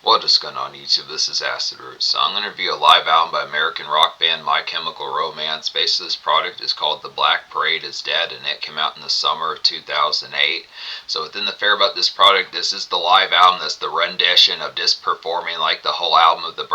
What is going on YouTube? This is Acid Root. So I'm going to review a live album by American rock band My Chemical Romance. Basically this product is called The Black Parade Is Dead, and it came out in the summer of 2008. So within the fair about this product, this is the live album. That's the rendition of just performing like the whole album of the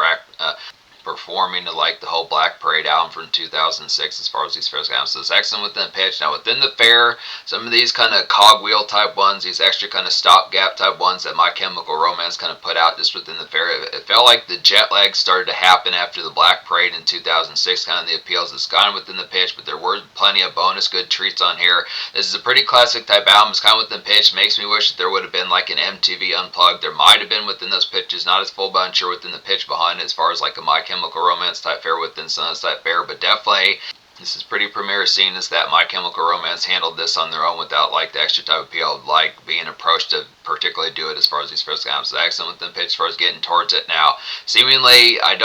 performing like the whole Black Parade album from 2006 as far as these fairs go. So it's excellent within the pitch. Now within the fair, some of these kind of cogwheel type ones, these extra kind of stopgap type ones that My Chemical Romance kind of put out just within the fair, it felt like the jet lag started to happen after the Black Parade in 2006, kind of the appeals. It's gone within the pitch, but there were plenty of bonus good treats on here. This is a pretty classic type album. It's kind of within the pitch. Makes me wish that there would have been like an MTV Unplugged. There might have been within those pitches, not as full, but I'm sure within the pitch behind it as far as like a My Chemical Romance type fair within Sun's type fair, but definitely this is pretty premier scene is that My Chemical Romance handled this on their own without like the extra type of appeal of like being approached to particularly do it as far as these first games. So excellent within the pitch as far as getting towards it. Now seemingly I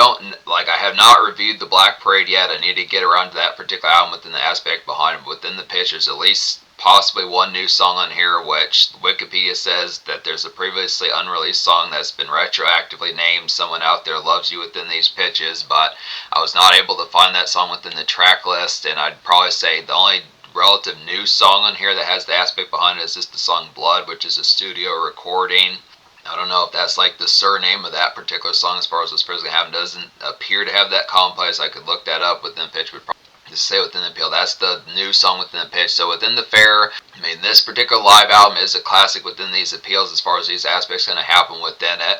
have not reviewed the Black Parade yet. I need to get around to that particular album within the aspect behind it. Within the pitch there's at least possibly one new song on here, which Wikipedia says that there's a previously unreleased song that's been retroactively named Someone Out There Loves You within these pitches, but I was not able to find that song within the track list, and I'd probably say the only relative new song on here that has the aspect behind it is just the song Blood, which is a studio recording. I don't know if that's like the surname of that particular song as far as this person have. Doesn't appear to have that commonplace. I could look that up within the pitch, but to say within the appeal, that's the new song within the pitch. So within the fair, I mean, this particular live album is a classic within these appeals as far as these aspects going to happen within it.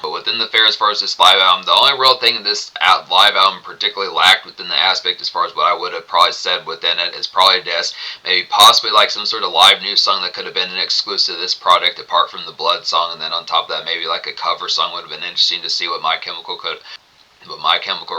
But within the fair, as far as this live album, the only real thing this live album particularly lacked within the aspect as far as what I would have probably said within it is probably this, maybe possibly like some sort of live new song that could have been an exclusive to this product apart from the Blood song, and then on top of that maybe like a cover song would have been interesting to see what My Chemical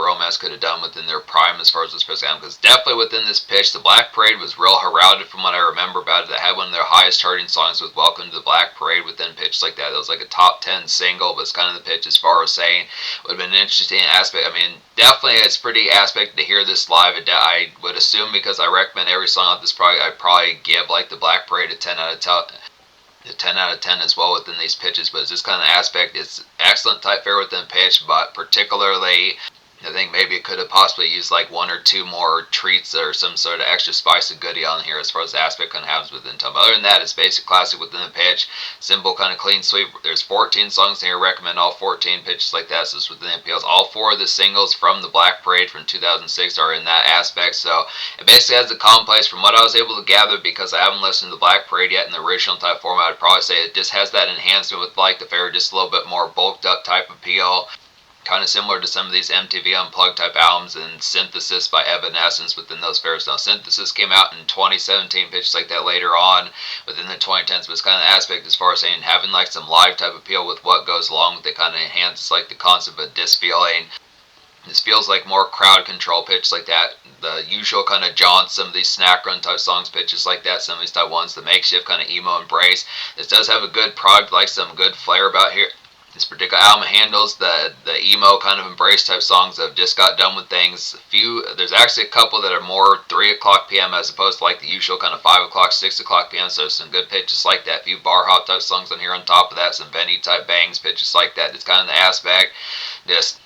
Romance could have done within their prime as far as this first album, because definitely within this pitch, the Black Parade was real heralded from what I remember about it. That had one of their highest charting songs with Welcome to the Black Parade within pitch like that. It was like a top 10 single, but it's kind of the pitch as far as saying would have been an interesting aspect. I mean, definitely it's pretty aspect to hear this live. I would assume because I recommend every song off this project, I'd probably give like the Black Parade a 10 out of 10 as well within these pitches, but it's just kind of aspect. It's excellent type fair within pitch, but particularly I think maybe it could have possibly used like one or two more treats or some sort of extra spice of goodie on here as far as the aspect kind of happens within time. Other than that, it's basic classic within the pitch, simple kind of clean sweep. There's 14 songs here. Recommend all 14 pitches like that. So it's within the appeals. All four of the singles from the Black Parade from 2006 are in that aspect. So it basically has the commonplace from what I was able to gather, because I haven't listened to the Black Parade yet in the original type format. I'd probably say it just has that enhancement with like the fair, just a little bit more bulked up type appeal. Kind of similar to some of these MTV Unplugged type albums, and Synthesis by Evanescence within those fairs. Now, Synthesis came out in 2017, pitches like that later on within the 2010s, but it's kind of the aspect as far as saying having like some live type appeal with what goes along with it, kind of enhances like the concept of disc feeling. This feels like more crowd control pitch like that. The usual kind of jaunt, some of these snack run type songs, pitches like that, some of these type ones, the makeshift kind of emo embrace. This does have a good product, like some good flair about here. This particular album handles the emo kind of embrace type songs that have just got done with things. There's actually a couple that are more 3 o'clock p.m. as opposed to like the usual kind of 5 o'clock, 6 o'clock p.m. So some good pitches like that. A few bar hop type songs on here on top of that. Some Benny type bangs, pitches like that. It's kind of the aspect. Just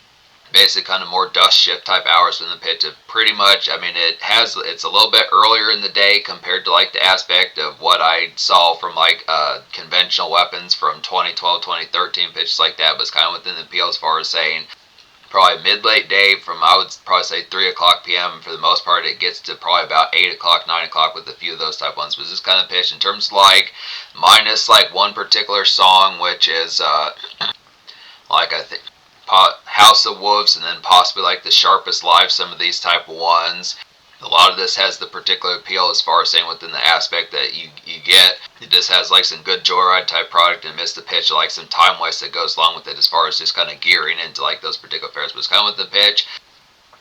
basically kind of more dust shift type hours in the pitch of pretty much, I mean, it's a little bit earlier in the day compared to like the aspect of what I saw from like conventional weapons from 2012, 2013, pitches like that, but it's kind of within the appeal as far as saying probably mid-late day from, I would probably say 3 o'clock p.m. For the most part, it gets to probably about 8 o'clock, 9 o'clock with a few of those type ones. But this kind of pitch in terms of like minus like one particular song, which is like I think House of Wolves, and then possibly like the Sharpest Live, some of these type of ones. A lot of this has the particular appeal as far as saying within the aspect that you get. It just has like some good joyride type product and miss the pitch, like some time waste that goes along with it as far as just kind of gearing into like those particular fairs. But it's kind of with the pitch.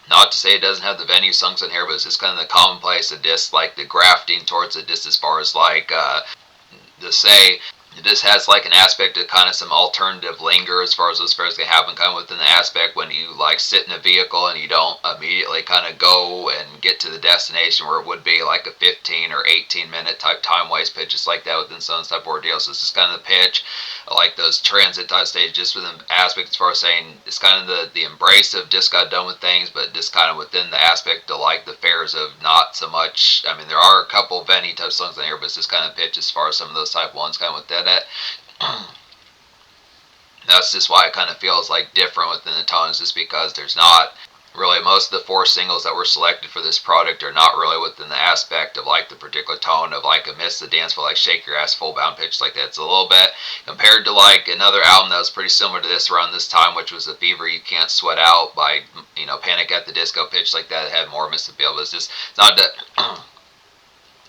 Not to say it doesn't have the venue songs in here, but it's just kind of the commonplace of just like the grafting towards it, just as far as like to say It just has like an aspect of kind of some alternative linger as far as those fares can happen, kind of within the aspect when you like sit in a vehicle and you don't immediately kind of go and get to the destination where it would be like a 15 or 18-minute type time waste pitch, just like that within some type of ordeal. So it's just kind of the pitch, like those transit type stages, just within aspect as far as saying it's kind of the embrace of just got done with things, but just kind of within the aspect of like the fares of not so much. I mean, there are a couple Venny type songs in here, but it's just kind of pitch as far as some of those type ones, kind of with that. That's just why it kind of feels like different within the tones, just because there's not really, most of the 4 singles that were selected for this product are not really within the aspect of like the particular tone of like a Miss the Dance for like Shake Your Ass Full Bound pitch like that. It's a little bit compared to like another album that was pretty similar to this around this time, which was the Fever You Can't Sweat Out by, Panic at the Disco pitch like that. It had more Miss Appeal, but it's not that.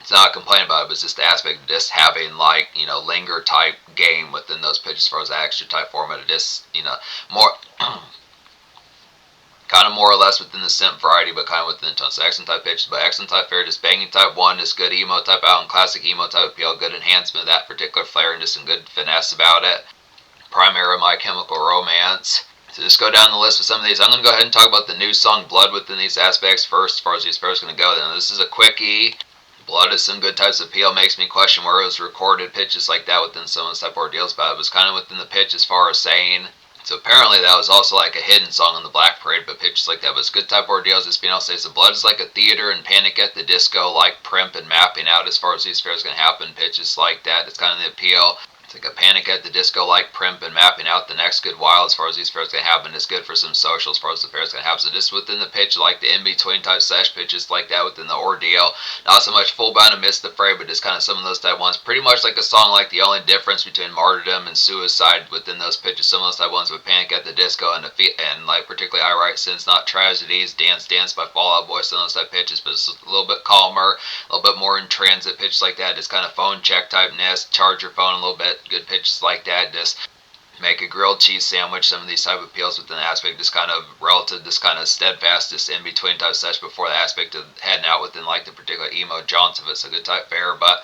It's not complaining about it, but it's just the aspect of just having like, linger type game within those pitches as far as the extra type format. It just, more kind of more or less within the synth variety, but kind of within the tone. So excellent type pitches, but excellent type fare, just banging type 1, just good emo type album, classic emo type appeal, good enhancement of that particular flair, and just some good finesse about it. Primary My Chemical Romance. So just go down the list with some of these. I'm going to go ahead and talk about the new song Blood within these aspects first, as far as these pairs are going to go. Now, this is a quickie. Blood is some good types of appeal. Makes me question where it was recorded, pitches like that within some of the type of ordeals, but it was kind of within the pitch as far as saying. So apparently that was also like a hidden song on the Black Parade, but pitches like that. But it's good type of ordeals. Just being able to say, so Blood is like a theater and Panic at the Disco, like primp and mapping out as far as these fairs going to happen. Pitches like that. It's kind of the appeal. It's like a Panic at the Disco like primp and mapping out the next good while as far as these fairs going to happen. It's good for some social as far as the fairs going to happen. So just within the pitch, like the in-between type sesh pitches like that within the ordeal. Not so much full bound and miss the fray, but just kind of some of those type ones. Pretty much like a song like the only difference between Martyrdom and Suicide within those pitches. Some of those type ones with Panic at the Disco and like particularly I Write Sins Not Tragedies, Dance Dance by Fall Out Boy, some of those type pitches, but it's a little bit calmer, a little bit more in transit pitches like that. Just kind of phone check type ness, charge your phone a little bit, good pitches like that. Just make a grilled cheese sandwich, some of these type of appeals within the aspect, just kind of relative, this kind of steadfast, just in between type sesh before the aspect of heading out within like the particular emo jaunts of it's a good type fare. But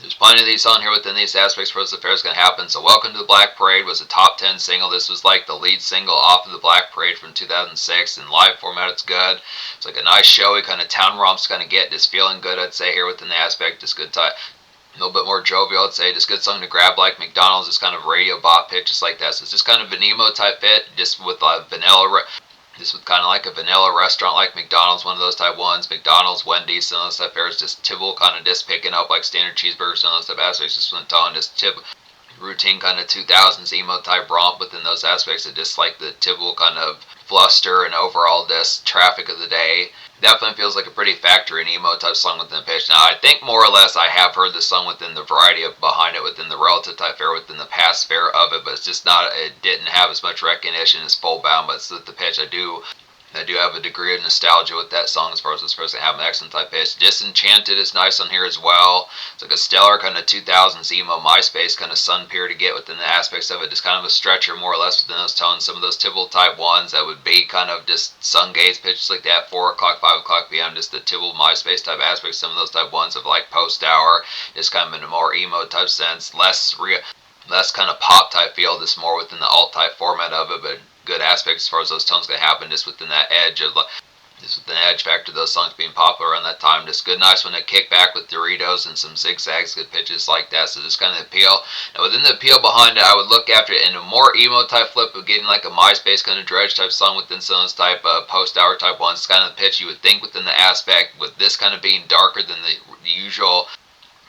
there's plenty of these on here within these aspects for the fair is going to happen. So Welcome to the Black Parade was a top 10 single. This was like the lead single off of the Black Parade from 2006. In live format, it's good. It's like a nice showy kind of town romps kind of get, just feeling good, I'd say, here within the aspect, just good type. A little bit more jovial, I'd say. Just good song to grab like McDonald's, just kind of radio bop pitch, just like that. So it's just kind of an emo type fit, just with vanilla. Just with kind of like a vanilla restaurant like McDonald's, one of those type ones. McDonald's, Wendy's, some of those type fairs, just typical kind of just picking up like standard cheeseburgers, some of those type aspects, just with tone, just routine kind of 2000s emo type romp within those aspects of just like the typical kind of fluster and overall just traffic of the day. Definitely feels like a pretty factory and emo type song within the pitch. Now, I think more or less I have heard the song within the variety of behind it, within the relative type fare, within the past fare of it, but it's just not, it didn't have as much recognition as Full Bound, but it's the pitch I do have a degree of nostalgia with that song as far as this person have an excellent type pitch. Disenchanted is nice on here as well. It's like a stellar kind of 2000s emo MySpace kind of sun peer to get within the aspects of it. Just kind of a stretcher more or less within those tones. Some of those typical type ones that would be kind of just sun gaze pitches like that, 4 o'clock, 5 o'clock p.m. Just the typical MySpace type aspects. Some of those type ones of like post hour, just kind of in a more emo type sense, less kind of pop type feel, just more within the alt type format of it, but good aspects as far as those tones can happen, just within that edge of just with the edge factor of those songs being popular around that time. Just good, nice one to kick back with Doritos and some zigzags, good pitches like that. So just kind of the appeal. Now within the appeal behind it, I would look after it in a more emo type flip of getting like a MySpace kind of dredge type song within some of those type post hour type ones. It's kind of the pitch you would think within the aspect, with this kind of being darker than the usual.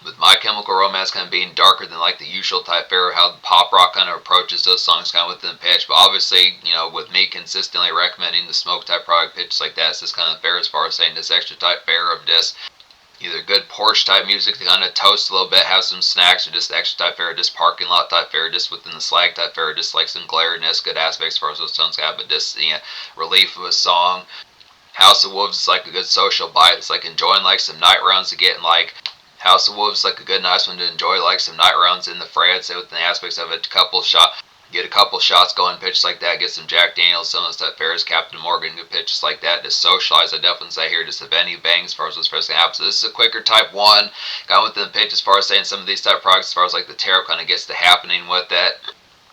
With My Chemical Romance kind of being darker than like the usual type fare, how pop rock kind of approaches those songs kind of within the pitch. But obviously, with me consistently recommending the smoke type product pitches like that, it's this kind of fare as far as saying this extra type fare of just either good porch type music to kind of toast a little bit, have some snacks, or just extra type fare, just parking lot type fare, just within the slag type fare, just like some glariness, good aspects as far as those tones have, but just relief of a song. House of Wolves is like a good social bite. It's like enjoying like some night rounds to get like House of Wolves, like a good nice one to enjoy like some night rounds in the fray, I'd say, within the aspects of it. Couple shot Get a couple shots going, pitches like that. Get some Jack Daniels, some of those type fairs, Captain Morgan, good pitches like that. Just socialize, I definitely say here, just if any bang as far as what's first going to happen. So this is a quicker type 1. Got within the pitch as far as saying some of these type products, as far as like the tear kind of gets to happening with it.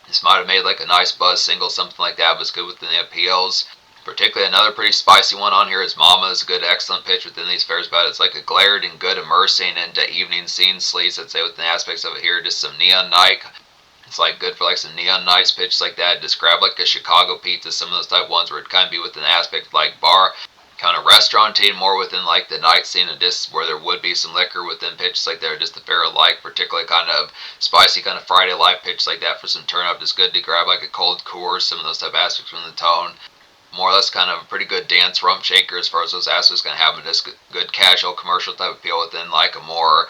This might have made like a nice buzz single, something like that, but it's good within the appeals. Particularly another pretty spicy one on here is Mama. Is a good, excellent pitch within these fairs, but it's like a glared and good immersing into evening scene sleeves, I'd say, within the aspects of it here. Just some neon night. It's like good for like some neon nights pitches like that. Just grab like a Chicago pizza, some of those type ones where it kind of be within the aspect like bar, kind of restauranting, more within like the night scene and just where there would be some liquor within pitches like that, or just the fair like, particularly kind of spicy kind of Friday light pitch like that for some turn up. Just good to grab like a cold Coors, some of those type aspects from the tone. More or less kind of a pretty good dance rump shaker as far as those aspects going to have, and just good casual commercial type appeal within like a more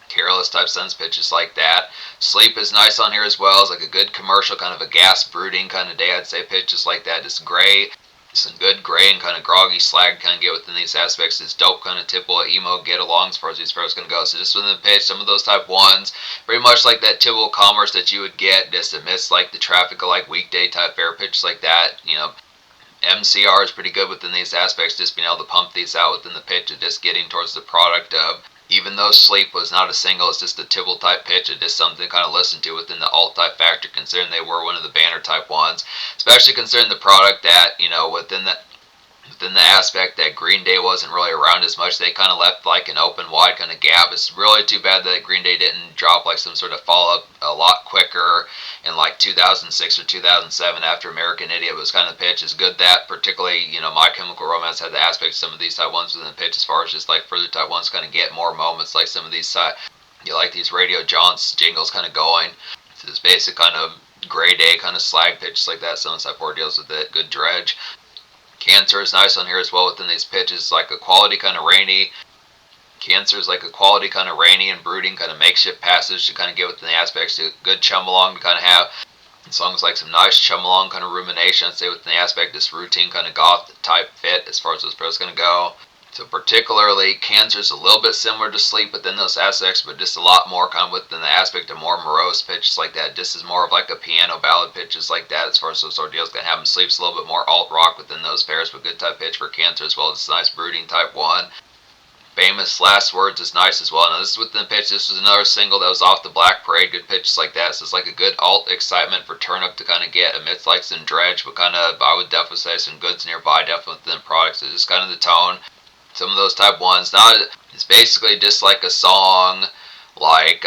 careless type sense pitches like that. Sleep is nice on here as well. It's like a good commercial, kind of a gas brooding kind of day, I'd say, pitches like that. Just gray, some good gray and kind of groggy slag kind of get within these aspects. It's dope kind of typical emo get along as far as these pros going to go. So just within the pitch, some of those type 1s, pretty much like that typical commerce that you would get just amidst like the traffic of like weekday type fair pitches like that. You know, MCR is pretty good within these aspects, just being able to pump these out within the pitch and just getting towards the product of, even though Sleep was not a single, it's just a Tibble type pitch. It's just something to kind of listen to within the alt type factor, considering they were one of the banner type 1s, especially considering the product that, you know, within the aspect that Green Day wasn't really around as much. They kind of left like an open wide kind of gap. It's really too bad that Green Day didn't drop like some sort of follow up a lot quicker in like 2006 or 2007 after American Idiot was kind of the pitch. Is good that particularly, you know, My Chemical Romance had the aspect of some of these type 1s within the pitch, as far as just like further type 1s kind of get more moments like some of these you like these Radio Johns jingles kind of going. So this basic kind of Gray Day kind of slag pitches like that. Some type 4 deals with it. Good dredge. Cancer is nice on here as well within these pitches, like a quality kind of rainy. Cancer is like a quality kind of rainy and brooding kind of makeshift passage to kind of get within the aspects. A good chum along to kind of have songs like some nice chum along kind of rumination, I'd say, within the aspect, this routine kind of goth type fit as far as those pros going to go. So particularly, Cancer is a little bit similar to Sleep within those aspects, but just a lot more kind of within the aspect of more morose pitches like that. This is more of like a piano ballad pitches like that as far as those ordeals going to have them. Sleep's a little bit more alt rock within those pairs, but good type pitch for Cancer as well. It's a nice brooding type 1. Famous Last Words is nice as well. Now this is within the pitch. This was another single that was off the Black Parade. Good pitches like that. So it's like a good alt excitement for turn up to kind of get amidst like some dredge, but kind of, I would definitely say, some goods nearby, definitely within the products. So just kind of the tone. Some of those type 1s. Now it's basically just like a song like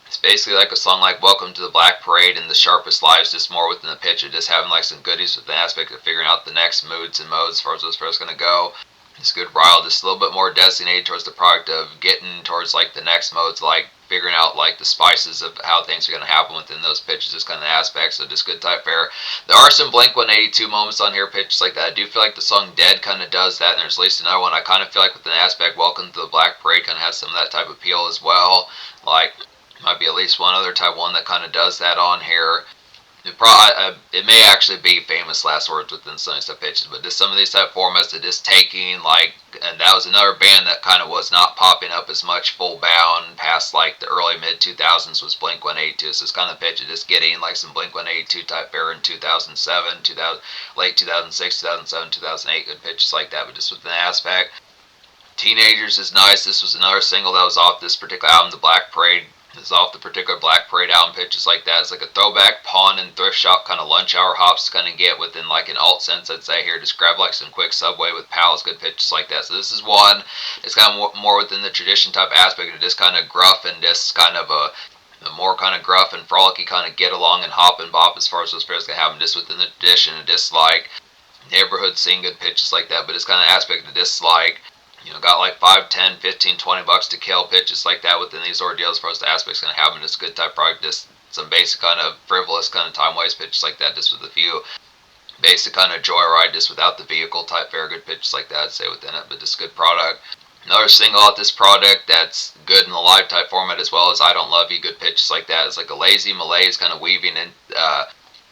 it's basically like a song like Welcome to the Black Parade and The Sharpest Lives, just more within the pitch of just having like some goodies with the aspect of figuring out the next moods and modes as far as those first going to go. It's good rile, just a little bit more designated towards the product of getting towards like the next modes, like figuring out like the spices of how things are going to happen within those pitches, just kind of aspects. So just good type fair. There are some Blink 182 moments on here, pitches like that. I do feel like the song Dead kind of does that, and there's at least another one I kind of feel like within the aspect Welcome to the Black Parade kind of has some of that type of appeal as well. Like might be at least one other type 1 that kind of does that on here. It may actually be Famous Last Words within some of these type pitches, but just some of these type formats that just taking like, and that was another band that kind of was not popping up as much full bound past like the early mid 2000s was Blink 182. So it's kind of pitch of just getting like some Blink 182 type fair in 2007, late 2006, 2007, 2008, good pitches like that, but just within the aspect. Teenagers is nice. This was another single that was off this particular album, The Black Parade. This is off the particular Black Parade album, pitches like that. It's like a throwback pawn and thrift shop kind of lunch hour hops to kind of get within like an alt sense, I'd say here. Just grab like some quick Subway with pals, good pitches like that. So this is one. It's kind of more within the tradition type aspect of just kind of gruff and just kind of a more kind of gruff and frolicky kind of get along and hop and bop as far as those pairs can have them just within the tradition and just like neighborhood scene, good pitches like that. But it's kind of aspect of just like, you know, got like 5, 10, 15, 20 bucks to kill pitches like that within these ordeals for us. The aspects going to have them. Just good type product. Just some basic kind of frivolous kind of time waste pitches like that. Just with a few basic kind of joyride, just without the vehicle type fair. Good pitches like that, I'd say within it. But just good product. Another single out this product that's good in the live type format as well as I Don't Love You. Good pitches like that. It's like a lazy malaise kind of weaving in.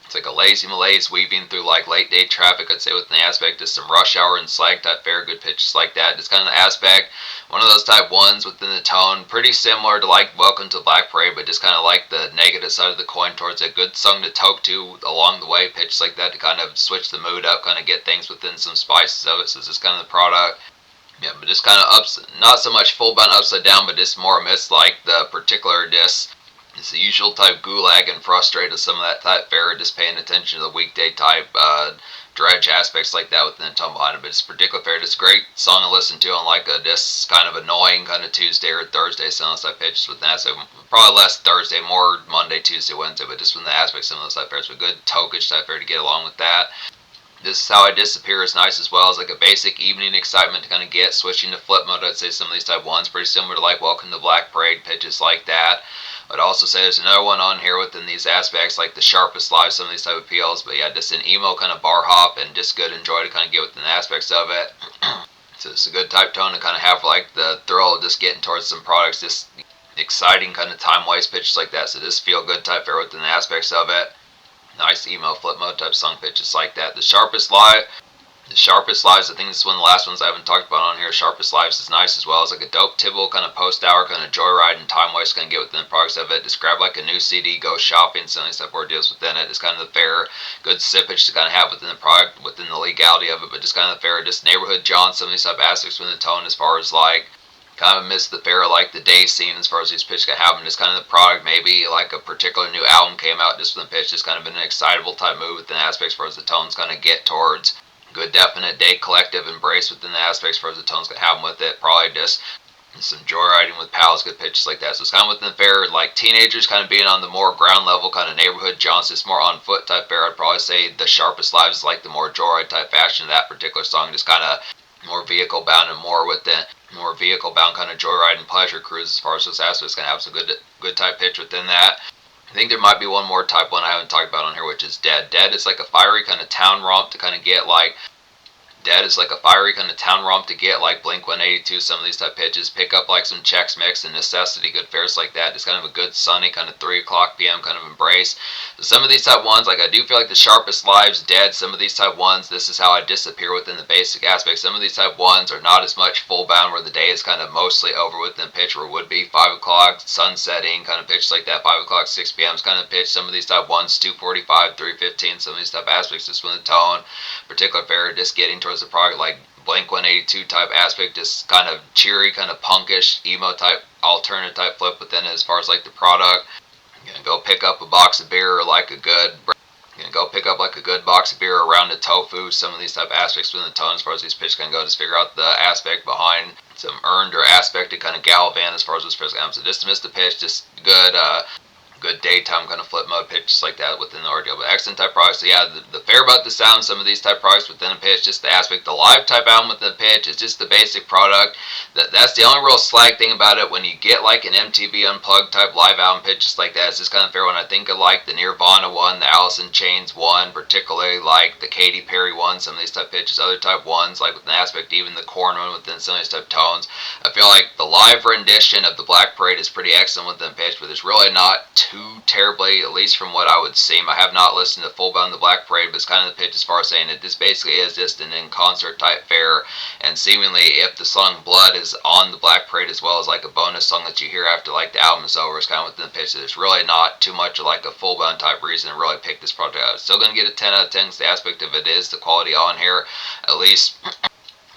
It's like a lazy malaise weaving through like late day traffic, I'd say, with an aspect of some rush hour and slag type fair, good pitches like that. Just kind of the aspect, one of those type ones within the tone, pretty similar to like Welcome to Black Parade, but just kind of like the negative side of the coin towards a good song to toke to along the way, pitches like that to kind of switch the mood up, kind of get things within some spices of it. So it's just kind of the product. Yeah, but just kind of ups, not so much full bound upside down, but just more amidst like the particular disc. It's the usual type gulag and frustrated some of that type fare, just paying attention to the weekday type dredge aspects like that within the tone behind it. But it's particular fair, just a great song to listen to on like a this kind of annoying kind of Tuesday or Thursday sounds type pitches with that. So probably less Thursday, more Monday, Tuesday, Wednesday, but just from the aspects of some of those type fares, but good tokish type fare to get along with that. This Is How I Disappear is nice as well as like a basic evening excitement to kind of get. Switching to flip mode, I'd say some of these type ones pretty similar to like Welcome to Black Parade pitches like that. I'd also say there's another one on here within these aspects like the Sharpest Live, some of these type of appeals. But yeah, just an emo kind of bar hop and just good enjoy to kind of get within the aspects of it. So it's a good type tone to kind of have like the thrill of just getting towards some products, just exciting kind of time waste pitches like that. So just feel good type fare within the aspects of it. Nice emo flip mode type song pitches like that. The Sharpest Lives, I think this is one of the last ones I haven't talked about on here. Sharpest Lives is nice as well. It's like a dope typical kind of post-hour kind of joyride and time waste kind of get within the products of it. Just grab like a new CD, go shopping, some of these stuff where it deals within it. It's kind of the fair, good sippage to kind of have within the product, within the legality of it, but just kind of the fair, just neighborhood John, some of these type aspects within the tone as far as like kind of miss the fair like the day scene as far as these pitches can happen. Just kind of the product, maybe like a particular new album came out just with the pitch, just kind of been an excitable type move within aspects as far as the tones kind of get towards. Good definite day collective embrace within the aspects as far as the tones can happen with it. Probably just some joyriding with pals, good pitches like that. So it's kind of within the fair, like teenagers kind of being on the more ground level kind of neighborhood jaunts, it's more on foot type fair. I'd probably say the Sharpest Lives is like the more joyride type fashion of that particular song, just kind of more vehicle bound and more within more vehicle bound kind of joyride and pleasure cruise as far as this aspect going to have some good type pitch within that. I think there might be one more type one I haven't talked about on here, which is Dead. Dead is like a fiery kind of town romp to kind of get like Dead is like a fiery kind of town romp to get like Blink 182, some of these type pitches, pick up like some Chex Mix and Necessity, good fares like that. Just kind of a good sunny kind of 3 o'clock p.m. kind of embrace. So some of these type ones, like I do feel like the Sharpest Lives, Dead, some of these type ones, This Is How I Disappear within the basic aspect. Some of these type ones are not as much full bound where the day is kind of mostly over within pitch where it would be 5 o'clock, sun setting kind of pitch like that, 5 o'clock, 6 p.m. is kind of pitch. Some of these type ones, 2:45, 3:15, some of these type aspects just with the tone, particular fair, just getting towards the product like Blink 182 type aspect, just kind of cheery, kind of punkish, emo type, alternative type flip within it as far as like the product. You're gonna go pick up a box of beer or like a good. You're gonna go pick up like a good box of beer around the tofu, some of these type aspects within the tone as far as these pitches can go. Just figure out the aspect behind some earned or aspected kind of gallivant as far as this pitch comes. So just to miss the pitch, just good daytime kind of flip mode pitch like that within the ordeal. But excellent type products. So yeah, the fair about the sound, some of these type products within the pitch, just the aspect, the live type album within the pitch is just the basic product. That's the only real slag thing about it. When you get like an MTV Unplugged type live album pitch just like that, it's just kind of fair. When I think of like the Nirvana one, the Alice in Chains one, particularly like the Katy Perry one, some of these type pitches, other type ones, like with an aspect, even the Korn one within some of these type tones. I feel like the live rendition of the Black Parade is pretty excellent within the pitch, but there's really not too terribly, at least from what I would seem. I have not listened to full bound the Black Parade, but it's kind of the pitch as far as saying that this basically is just an in-concert type fare, and seemingly if the song Blood is on the Black Parade as well as like a bonus song that you hear after like the album is over, it's kind of within the pitch. There's really not too much of like a full bound type reason to really pick this project out. It's still going to get a 10 out of 10 because the aspect of it is the quality on here. At least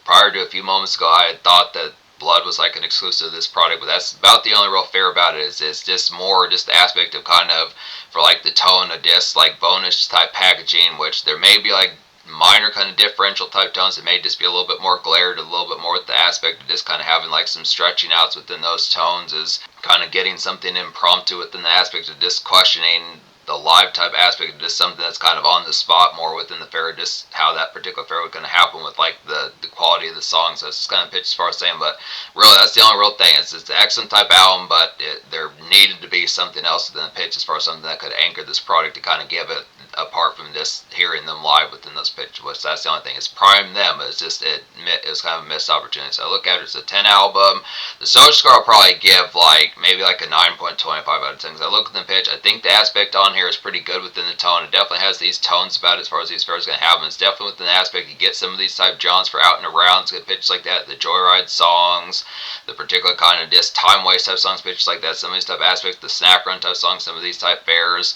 prior to a few moments ago, I had thought that Blood was like an exclusive of this product, but that's about the only real fair about it. Is it's just more just the aspect of kind of for like the tone of disc like bonus type packaging, which there may be like minor kind of differential type tones. It may just be a little bit more glared, a little bit more with the aspect of just kind of having like some stretching outs within those tones, is kind of getting something impromptu within the aspect of just questioning the live type aspect of just something that's kind of on the spot more within the fair, just how that particular fair was going to happen with like the quality of the song. So it's just kind of pitch as far as saying, but really that's the only real thing. It's an excellent type album, but there needed to be something else within the pitch as far as something that could anchor this product to kind of give it apart from just hearing them live within those pitch lists. That's the only thing. It's prime them. It's just it was kind of a missed opportunity. So I look at it as a 10 album. The social score I'll probably give maybe like a 9.25 out of 10. Because I look at the pitch, I think the aspect on here is pretty good within the tone. It definitely has these tones about it as far as these fairs going to have them. It's definitely within the aspect you get some of these type Johns for out and around. It's good pitches like that. The joyride songs, the particular kind of just time waste type songs, pitches like that. Some of these type aspects, the snack run type songs, some of these type fairs.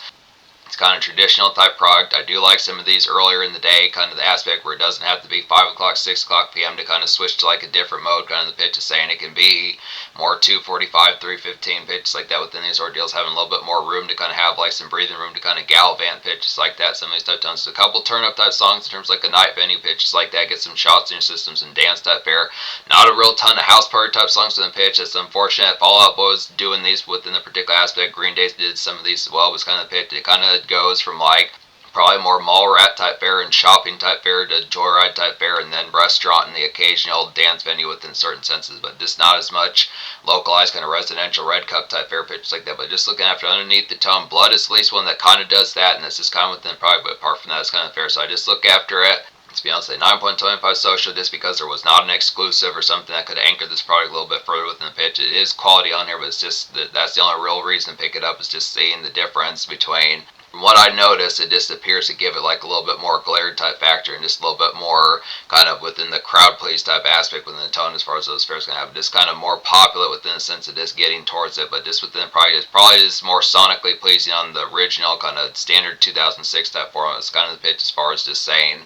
It's kind of traditional type product. I do like some of these earlier in the day, kind of the aspect where it doesn't have to be 5 o'clock, 6 o'clock p.m. to kind of switch to like a different mode. Kind of the pitch is saying it can be more 2:45, 3:15 pitches like that within these ordeals, having a little bit more room to kind of have like some breathing room to kind of gallivant pitches like that. Some of these type tones. A couple turn up type songs in terms of like a night venue pitches like that. Get some shots in your systems and dance type fair. Not a real ton of house party type songs in the pitch. It's unfortunate. Fall Out Boy was doing these within the particular aspect. Green Day did some of these as well. Was kind of the pitch. It kind of goes from like probably more mall rat type fair and shopping type fair to joyride type fair, and then restaurant and the occasional dance venue within certain senses, but just not as much localized kind of residential red cup type fair pitches like that. But just looking after underneath the tone, Blood is at least one that kind of does that, and it's just kind of within probably, but apart from that, it's kind of fair. So I just look after it. To be honest, say 9.25 social, just because there was not an exclusive or something that could anchor this product a little bit further within the pitch. It is quality on here, but it's just that's the only real reason to pick it up, is just seeing the difference between. From what I noticed, it just appears to give it like a little bit more glare type factor, and just a little bit more kind of within the crowd please type aspect within the tone as far as those fairs going to have. Just kind of more popular within the sense of just getting towards it, but just within probably is more sonically pleasing on the original kind of standard 2006 type format. It's kind of the pitch as far as just saying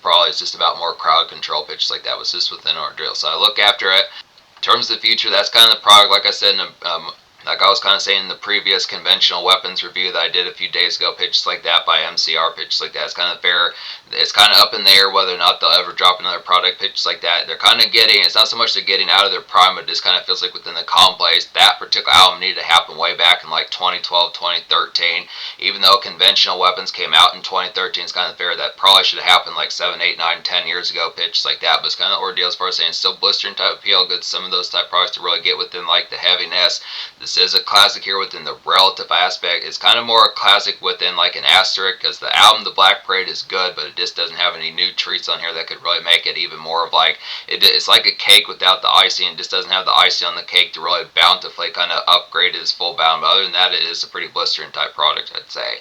probably it's just about more crowd control pitches like that was just within our drill. So I look after it. In terms of the future, that's kind of the product, like I said, like I was kind of saying in the previous conventional weapons review that I did a few days ago, pitches like that by MCR, pitches like that. It's kind of fair. It's kind of up in the air whether or not they'll ever drop another product, pitches like that. They're kind of getting, it's not so much they're getting out of their prime, but it just kind of feels like within the complex, that particular album needed to happen way back in like 2012, 2013. Even though conventional weapons came out in 2013, it's kind of fair. That probably should have happened like 7, 8, 9, 10 years ago, pitches like that. But it's kind of ordeal as far as saying still blistering type appeal, good some of those type products to really get within like the heaviness. This is a classic here within the relative aspect. It's kind of more a classic within like an asterisk, because the album The Black Parade is good, but it just doesn't have any new treats on here that could really make it even more of like it's like a cake without the icing. It just doesn't have the icing on the cake to really bountifully kind of upgrade its full bound. But other than that, it is a pretty blistering type product, I'd say.